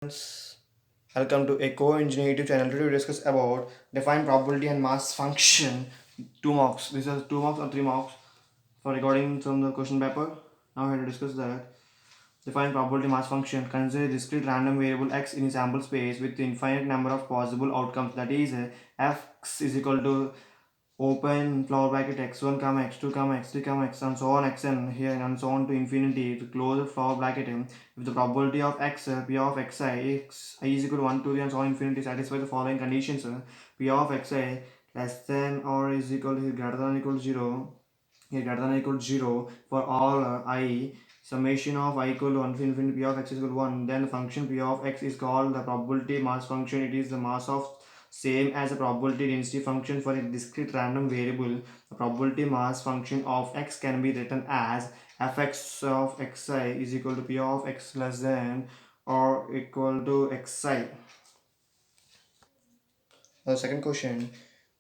Friends, welcome to Eco Engineer YouTube channel. Today we discuss about define probability and mass function. 2 marks. This is 2 marks or 3 marks for recording from the question paper. Now we have to discuss that. Define probability mass function. Consider a discrete random variable x in a sample space with infinite number of possible outcomes. That is, x is equal to open flower bracket x1 comma x2 comma x3 comma x and so on xn here and so on to infinity to close the flower bracket if the probability of x p of xi x I is equal to 1 2 3 and so on infinity satisfy the following conditions p of xi less than or is equal to greater than or equal to 0 here greater than or equal to 0 for all I summation of I equal to 1 to infinity p of x is equal to 1, then the function p of x is called the probability mass function. It is the mass of same as a probability density function for a discrete random variable. The probability mass function of x can be written as fx of xi is equal to p of x less than or equal to xi. The second question,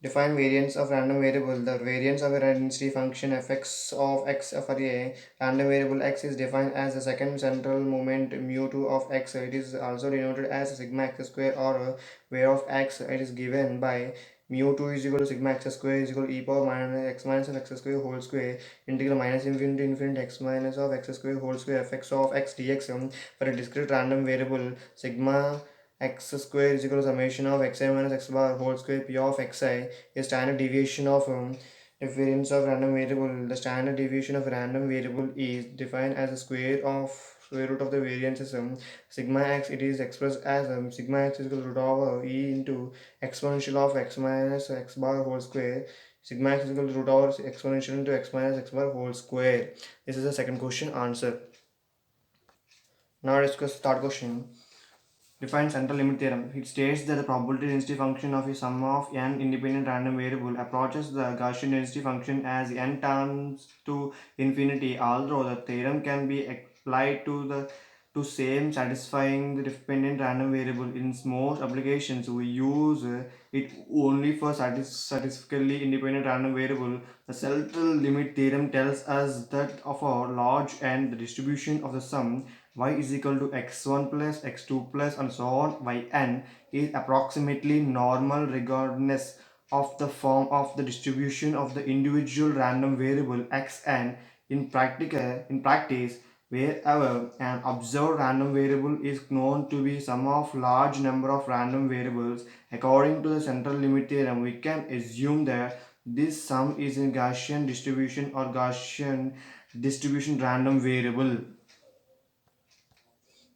define variance of random variable. The variance of a density function fx of x for a random variable x is defined as the second central moment mu2 of x. It is also denoted as sigma x square or where of x. It is given by mu2 is equal to sigma x square is equal to e power minus x minus of x square whole square integral minus infinity to infinity x minus of x square whole square fx of x dx for a discrete random variable sigma x square is equal to summation of xi minus x bar whole square p of xi is standard deviation of variance of random variable. The standard deviation of random variable is defined as the square root of the variance sigma x. It is expressed as sigma x is equal to root over e into exponential of x minus x bar whole square. Sigma x is equal to root over exponential into x minus x bar whole square. This is the second question answer. Now discuss third question. Define central limit theorem. It states that the probability density function of a sum of n independent random variable approaches the Gaussian density function as n tends to infinity. Although the theorem can be applied to same satisfying the dependent random variable, in most applications we use it only for statistically independent random variable. The central limit theorem tells us that of a large n, the distribution of the sum y is equal to x1 plus x2 plus and so on yn is approximately normal regardless of the form of the distribution of the individual random variable xn. In practice, wherever an observed random variable is known to be sum of large number of random variables, according to the central limit theorem, we can assume that this sum is a Gaussian distribution or Gaussian distribution random variable.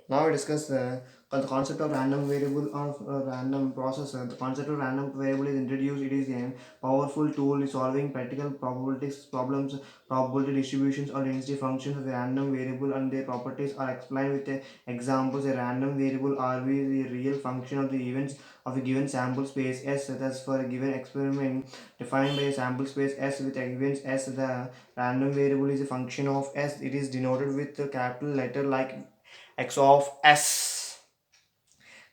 Now we discuss the concept of random variable or random processor. The concept of random variable is introduced. It is a powerful tool in solving practical probabilities problems. Probability distributions or density functions of a random variable and their properties are explained with examples. A random variable RV is a real function of the events of a given sample space S. Thus, for a given experiment defined by a sample space S with events S, the random variable is a function of S. It is denoted with a capital letter like x of s.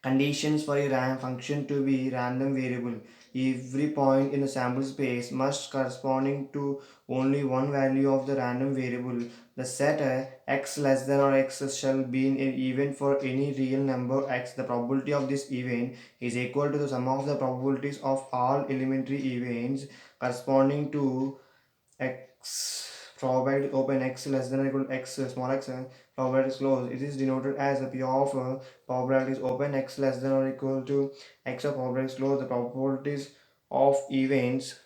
Conditions for a function to be random variable. Every point in the sample space must corresponding to only one value of the random variable. The set x less than or x shall be an event for any real number x. The probability of this event is equal to the sum of the probabilities of all elementary events corresponding to x. Probability open x less than or equal to x small x probability is closed. It is denoted as a p of probability is open x less than or equal to x of probability is closed. The probabilities of events,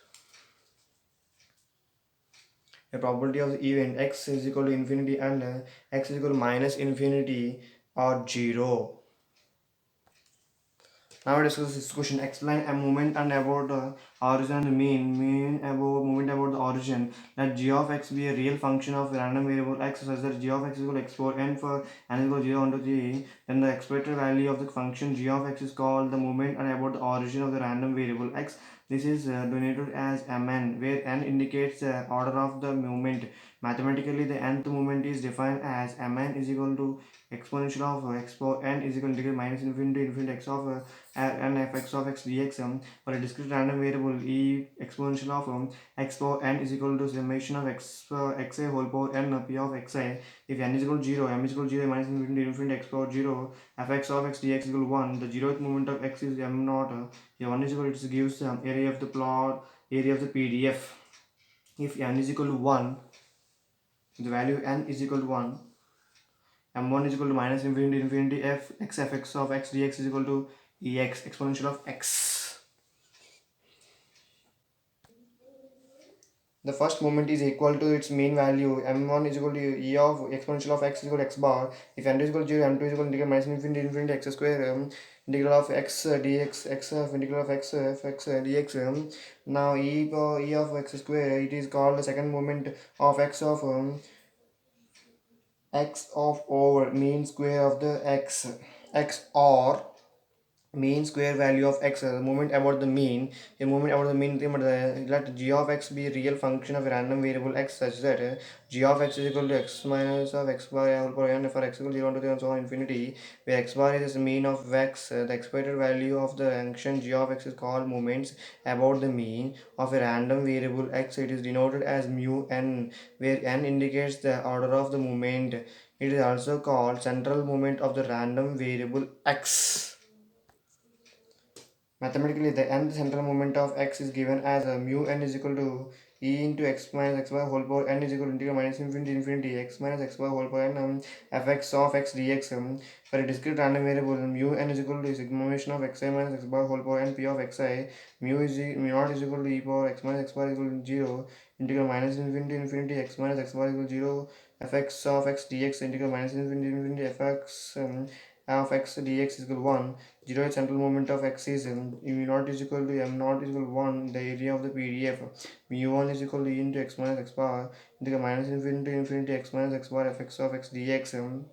the probability of the event x is equal to infinity and x is equal to minus infinity or 0. Now we discuss this question. Explain a moment and about the origin and mean. Mean about moment about the origin. Let g of x be a real function of a random variable x such that g of x is equal to x for n for n is equal to 0 1 to 3. Then the expected value of the function g of x is called the moment and about the origin of the random variable x. This is denoted as mn, where n indicates the order of the moment. Mathematically, the nth moment is defined as mn is equal to exponential of expo n is equal to integral minus infinity to infinity x of n f x of x dx. For a discrete random variable e exponential of expo n is equal to summation of xa whole power n p of xi. If n is equal to 0, m is equal to 0 minus infinity to infinity x power 0, fx of x dx is equal to 1. The zeroth moment of x is m naught. Here 1 is equal to, it gives area of the plot, area of the PDF. If n is equal to 1, the value n is equal to 1, m1 is equal to minus infinity to infinity f x fx of x dx is equal to ex exponential of x. The first moment is equal to its mean value. M1 is equal to e of exponential of x is equal to x bar. If n2 is equal to 0, m2 is equal to integral minus infinity to infinity x square integral of x dx x of integral of x f x dx. Now e of x square, it is called the second moment of x of over mean square of the x or mean square value of x. The moment about the mean, a moment about the mean, let g of x be a real function of a random variable x such that g of x is equal to x minus of x bar whole power n for x equal to 0 to 3 and so on infinity, where x bar is the mean of x. The expected value of the function g of x is called moments about the mean of a random variable x. It is denoted as mu n, where n indicates the order of the moment. It is also called central moment of the random variable x. Mathematically, the nth central moment of x is given as a mu n is equal to e into x minus x y whole power n is equal to integral minus infinity to infinity x minus x y whole power n fx of x dx. For a discrete random variable, mu n is equal to summation of xi minus x bar whole power n p of xi. Mu naught is equal to e power x minus x bar equal to 0 integral minus infinity to infinity x minus x bar equal to 0 fx of x dx integral minus infinity to infinity fx of x dx is equal to 1. 0 central moment of x is mu naught is equal to m naught is equal to 1, the area of the PDF. Mu1 is equal to e into x minus x bar integral minus infinity to infinity x minus x bar fx of x dx.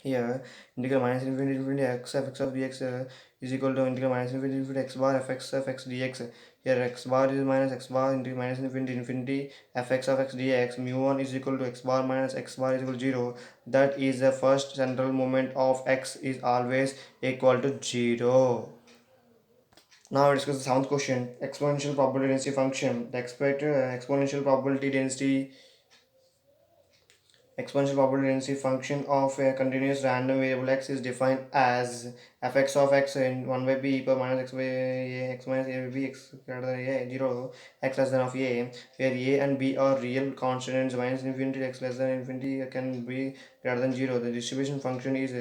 Here integral minus infinity to infinity x fx of dx is equal to integral minus infinity to infinity x bar fx of x dx. Here x bar is minus x bar integral minus infinity to infinity fx of x dx. Mu1 is equal to x bar minus x bar is equal to 0. That is the first central moment of x is always equal to 0. Now we discuss the seventh question, exponential probability density function. The expected exponential probability density function of a continuous random variable x is defined as fx of x in 1 by b e power minus x by a x minus a by b x greater than a 0 x less than of a, where a and b are real constants. Minus infinity x less than infinity can be greater than 0. The distribution function is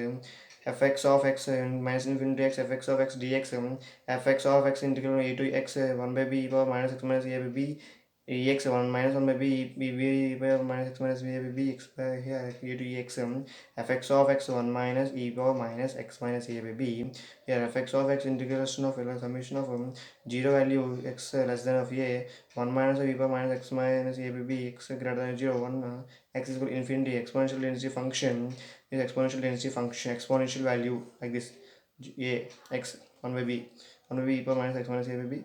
fx of x minus infinity x fx of x dx. Fx of x integral a to x 1 by b e power minus x minus a by b ex 1 minus 1 by b by minus x minus b by b x by here e to ex fx of x 1 minus e power minus x minus a by b. Here fx of x integration of summation of 0 value x less than of a 1 minus e power minus x minus a by b x greater than 0 1 x is equal to infinity. Exponential density function is exponential value like this a x 1 by b 1 by b e power minus x minus a by b.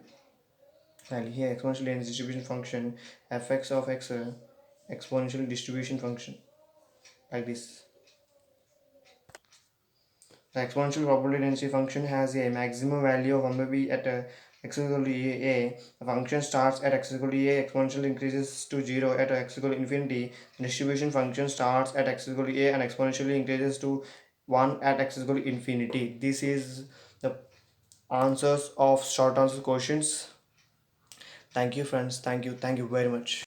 And here exponential density distribution function fx of x exponential distribution function like this. The exponential probability density function has a maximum value of 1 by b at x is equal to a. The function starts at x is equal to a, exponential increases to 0 at x is equal to infinity. The distribution function starts at x is equal to a and exponentially increases to 1 at x is equal to infinity. This is the answers of short answer questions. Thank you friends. Thank you very much.